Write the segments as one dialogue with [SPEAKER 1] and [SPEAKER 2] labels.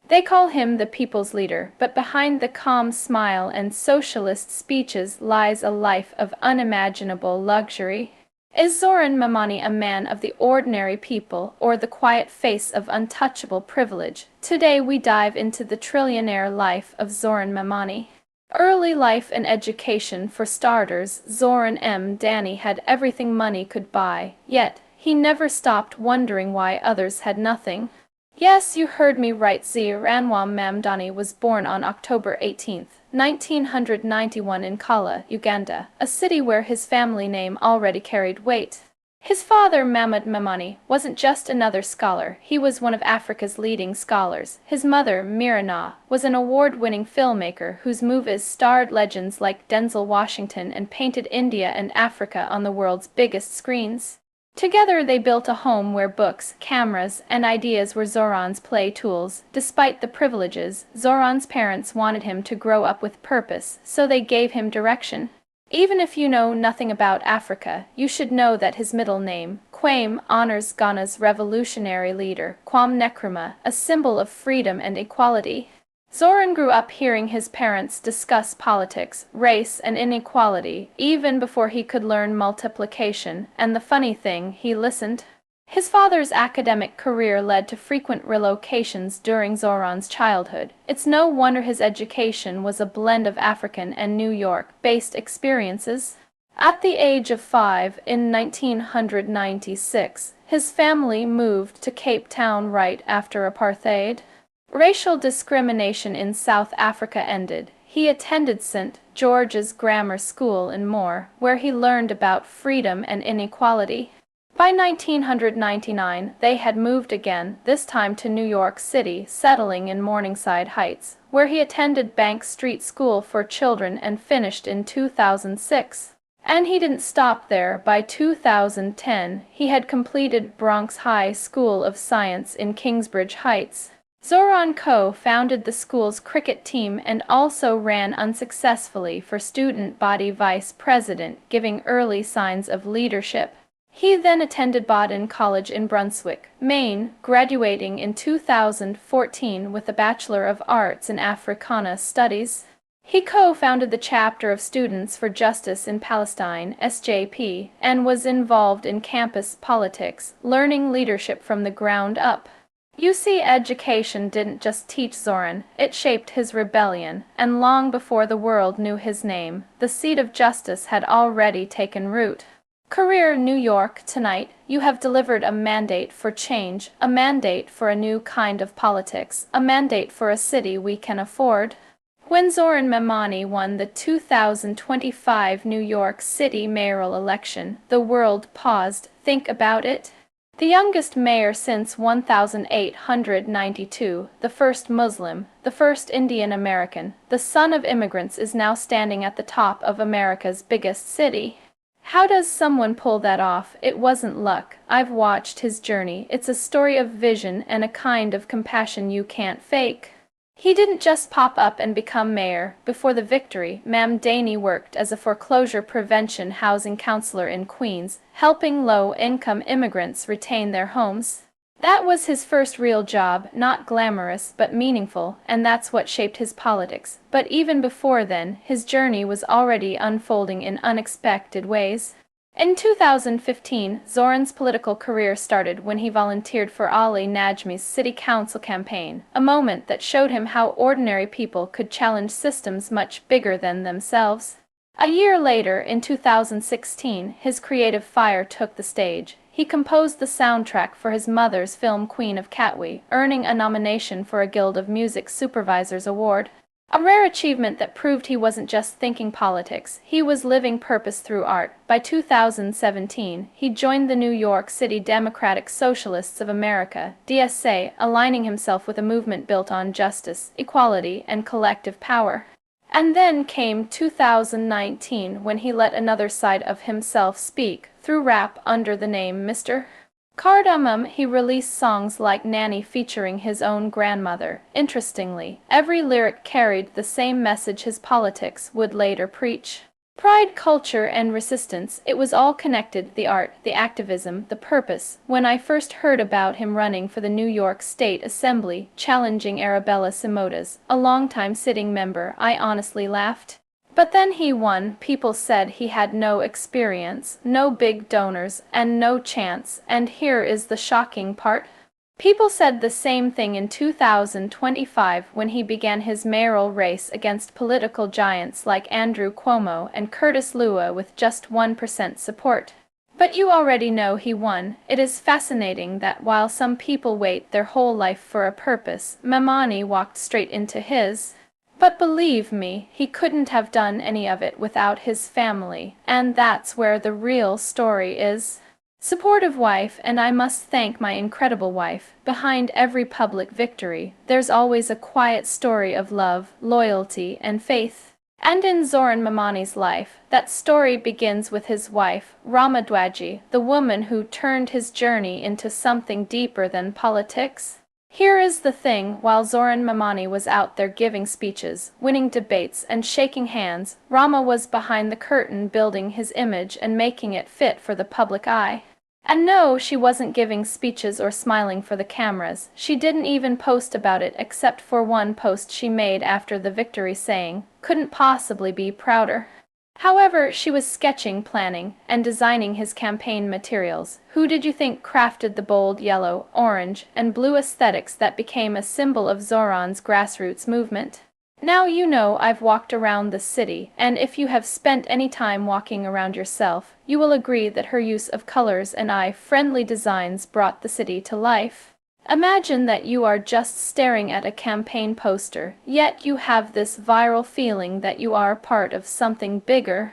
[SPEAKER 1] They call him the people's leader, but behind the calm smile and socialist speeches lies a life of unimaginable luxury. Is Zohran Mamdani a man of the ordinary people or the quiet face of untouchable privilege? Today we dive into the trillionaire life of Zohran Mamdani. Early life and education. For starters, Zohran Mamdani had everything money could buy, yet he never stopped wondering why others had nothing. Yes, you heard me right. Zohran Mamdani was born on October 18, 1991 in Kampala, Uganda, a city where his family name already carried weight. His father, Mamad Mamdani, wasn't just another scholar, he was one of Africa's leading scholars. His mother, Mirana, was an award-winning filmmaker whose movies starred legends like Denzel Washington and painted India and Africa on the world's biggest screens. Together they built a home where books, cameras, and ideas were Zohran's play tools. Despite the privileges, Zohran's parents wanted him to grow up with purpose, so they gave him direction. Even if you know nothing about Africa, you should know that his middle name, Kwame, honors Ghana's revolutionary leader, Kwame Nkrumah, a symbol of freedom and equality. Zohran grew up hearing his parents discuss politics, race, and inequality, even before he could learn multiplication, and the funny thing, he listened. His father's academic career led to frequent relocations during Zohran's childhood. It's no wonder his education was a blend of African and New York-based experiences. At the age of 5, in 1996, his family moved to Cape Town right after apartheid. Racial discrimination in South Africa ended. He attended St. George's Grammar School in Moore, where he learned about freedom and inequality. By 1999, they had moved again, this time to New York City, settling in Morningside Heights, where he attended Bank Street School for Children and finished in 2006. And he didn't stop there. By 2010, he had completed Bronx High School of Science in Kingsbridge Heights. Zohran co-founded the school's cricket team and also ran unsuccessfully for student body vice president, giving early signs of leadership. He then attended Bowdoin College in Brunswick, Maine, graduating in 2014 with a Bachelor of Arts in Africana Studies. He co-founded the chapter of Students for Justice in Palestine, SJP, and was involved in campus politics, learning leadership from the ground up. You see, education didn't just teach Zohran, it shaped his rebellion, and long before the world knew his name, the seed of justice had already taken root. Career. New York, tonight, you have delivered a mandate for change, a mandate for a new kind of politics, a mandate for a city we can afford. When Zohran Mamdani won the 2025 New York City mayoral election, the world paused. Think about it. The youngest mayor since 1892, the first Muslim, the first Indian American, the son of immigrants, is now standing at the top of America's biggest city. How does someone pull that off? It wasn't luck. I've watched his journey. It's a story of vision and a kind of compassion you can't fake. He didn't just pop up and become mayor. Before the victory, Mamdani worked as a foreclosure prevention housing counselor in Queens, helping low-income immigrants retain their homes. That was his first real job, not glamorous but meaningful, and that's what shaped his politics. But even before then, his journey was already unfolding in unexpected ways. In 2015, Zohran's political career started when he volunteered for Ali Najmi's city council campaign, a moment that showed him how ordinary people could challenge systems much bigger than themselves. A year later, in 2016, his creative fire took the stage. He composed the soundtrack for his mother's film Queen of Katwe, earning a nomination for a Guild of Music Supervisors Award. A rare achievement that proved he wasn't just thinking politics, he was living purpose through art. By 2017, he joined the New York City Democratic Socialists of America, DSA, aligning himself with a movement built on justice, equality, and collective power. And then came 2019, when he let another side of himself speak, through rap under the name Mr. Cardamom. He released songs like Nanny featuring his own grandmother. Interestingly, every lyric carried the same message his politics would later preach. Pride, culture, and resistance, it was all connected, the art, the activism, the purpose. When I first heard about him running for the New York State Assembly, challenging Arabella Simotas, a longtime sitting member, I honestly laughed. But then he won. People said he had no experience, no big donors, and no chance, and here is the shocking part. People said the same thing in 2025 when he began his mayoral race against political giants like Andrew Cuomo and Curtis Lua with just 1% support. But you already know he won. It is fascinating that while some people wait their whole life for a purpose, Mamdani walked straight into his. But believe me, he couldn't have done any of it without his family, and that's where the real story is. Supportive wife, and I must thank my incredible wife. Behind every public victory, there's always a quiet story of love, loyalty, and faith. And in Zohran Mamdani's life, that story begins with his wife, Rama Dwaji, the woman who turned his journey into something deeper than politics. Here is the thing, while Zohran Mamdani was out there giving speeches, winning debates, and shaking hands, Rama was behind the curtain building his image and making it fit for the public eye. And no, she wasn't giving speeches or smiling for the cameras. She didn't even post about it except for one post she made after the victory saying, "Couldn't possibly be prouder." However, she was sketching, planning, and designing his campaign materials. Who did you think crafted the bold yellow, orange, and blue aesthetics that became a symbol of Zohran's grassroots movement? Now you know I've walked around the city, and if you have spent any time walking around yourself, you will agree that her use of colors and eye-friendly designs brought the city to life. Imagine that you are just staring at a campaign poster, yet you have this viral feeling that you are part of something bigger.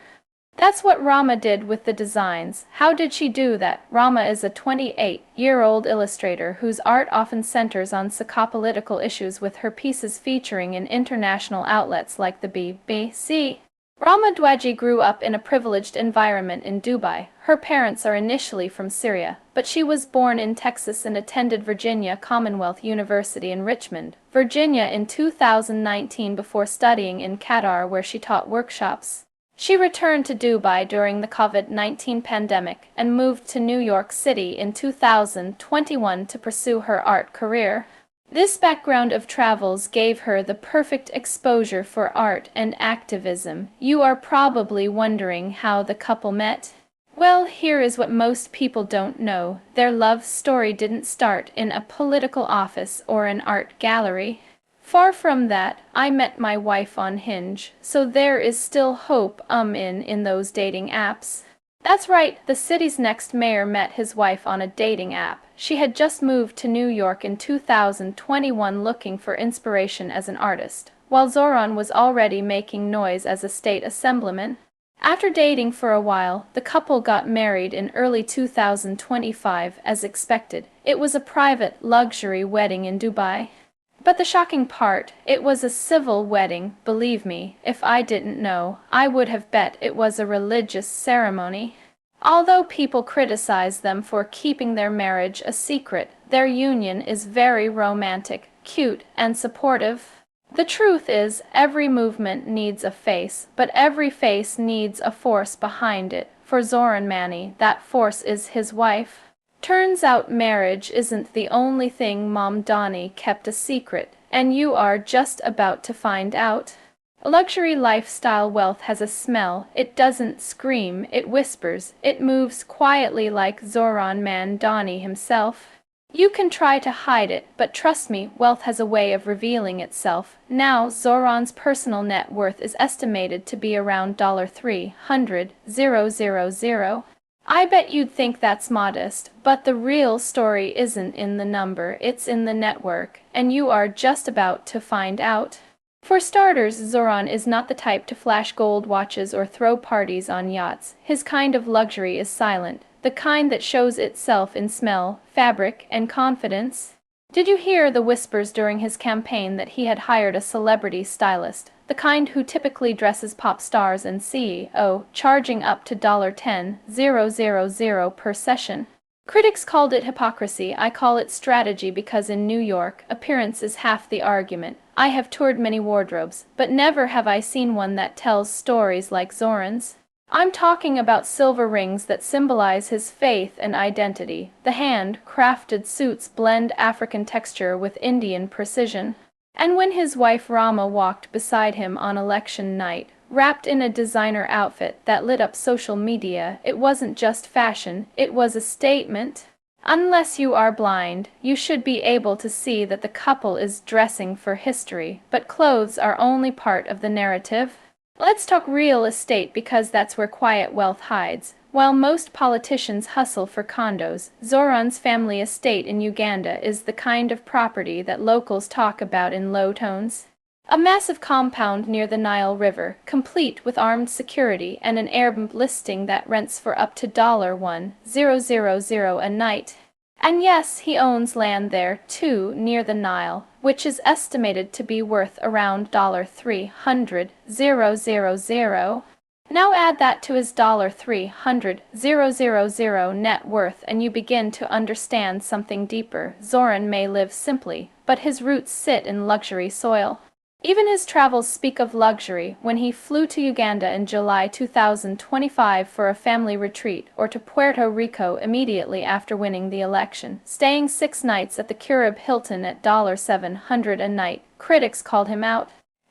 [SPEAKER 1] That's what Rama did with the designs. How did she do that? Rama is a 28-year-old illustrator whose art often centers on socio-political issues, with her pieces featuring in international outlets like the BBC. Rama Dwaji grew up in a privileged environment in Dubai. Her parents are initially from Syria, but she was born in Texas and attended Virginia Commonwealth University in Richmond, Virginia in 2019 before studying in Qatar, where she taught workshops. She returned to Dubai during the COVID-19 pandemic and moved to New York City in 2021 to pursue her art career. This background of travels gave her the perfect exposure for art and activism. You are probably wondering how the couple met. Well, here is what most people don't know. Their love story didn't start in a political office or an art gallery. Far from that. I met my wife on Hinge, so there is still hope in those dating apps. That's right, the city's next mayor met his wife on a dating app. She had just moved to New York in 2021 looking for inspiration as an artist, while Zohran was already making noise as a state assemblyman. After dating for a while, the couple got married in early 2025 as expected. It was a private, luxury wedding in Dubai. But the shocking part, it was a civil wedding. Believe me, if I didn't know, I would have bet it was a religious ceremony. Although people criticize them for keeping their marriage a secret, their union is very romantic, cute, and supportive. The truth is, every movement needs a face, but every face needs a force behind it. For Zohran Mamdani, that force is his wife. Turns out marriage isn't the only thing Mamdani kept a secret, and you are just about to find out. Luxury lifestyle wealth has a smell. It doesn't scream, it whispers. It moves quietly like Zohran Mamdani himself. You can try to hide it, but trust me, wealth has a way of revealing itself. Now, Zohran's personal net worth is estimated to be around $300,000. I bet you'd think that's modest, but the real story isn't in the number, it's in the network, and you are just about to find out. For starters, Zohran is not the type to flash gold watches or throw parties on yachts. His kind of luxury is silent, the kind that shows itself in smell, fabric, and confidence. Did you hear the whispers during his campaign that he had hired a celebrity stylist, the kind who typically dresses pop stars and CEO, charging up to $10,000 per session? Critics called it hypocrisy. I call it strategy because in New York, appearance is half the argument. I have toured many wardrobes, but never have I seen one that tells stories like Zohran's. I'm talking about silver rings that symbolize his faith and identity. The hand-crafted suits blend African texture with Indian precision. And when his wife Rama walked beside him on election night, wrapped in a designer outfit that lit up social media, it wasn't just fashion, it was a statement. Unless you are blind, you should be able to see that the couple is dressing for history, but clothes are only part of the narrative. Let's talk real estate because that's where quiet wealth hides. While most politicians hustle for condos, Zohran's family estate in Uganda is the kind of property that locals talk about in low tones. A massive compound near the Nile River, complete with armed security and an Airbnb listing that rents for up to $1,000 a night. And yes, he owns land there, too, near the Nile, which is estimated to be worth around $300,000. Now add that to his $300,000 net worth and you begin to understand something deeper. Zohran may live simply, but his roots sit in luxury soil. Even his travels speak of luxury, when he flew to Uganda in July 2025 for a family retreat, or to Puerto Rico immediately after winning the election, staying 6 nights at the Carib Hilton at $700 a night. Critics called him out.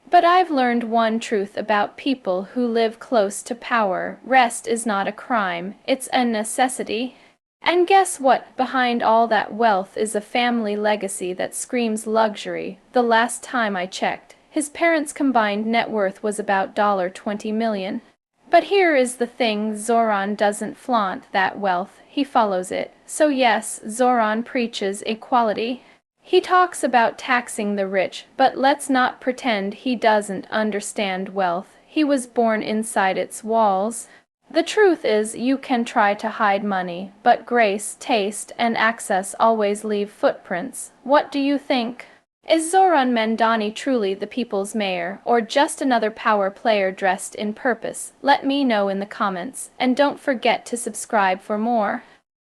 [SPEAKER 1] But I've learned one truth about people who live close to power: rest is not a crime, it's a necessity. And guess what? Behind all that wealth is a family legacy that screams luxury. The last time I checked, his parents' combined net worth was about $20 million. But here is the thing: Zohran doesn't flaunt that wealth, he follows it. So yes, Zohran preaches equality. He talks about taxing the rich, but let's not pretend he doesn't understand wealth. He was born inside its walls. The truth is, you can try to hide money, but grace, taste, and access always leave footprints. What do you think? Is Zohran Mamdani truly the people's mayor, or just another power player dressed in purpose? Let me know in the comments, and don't forget to subscribe for more.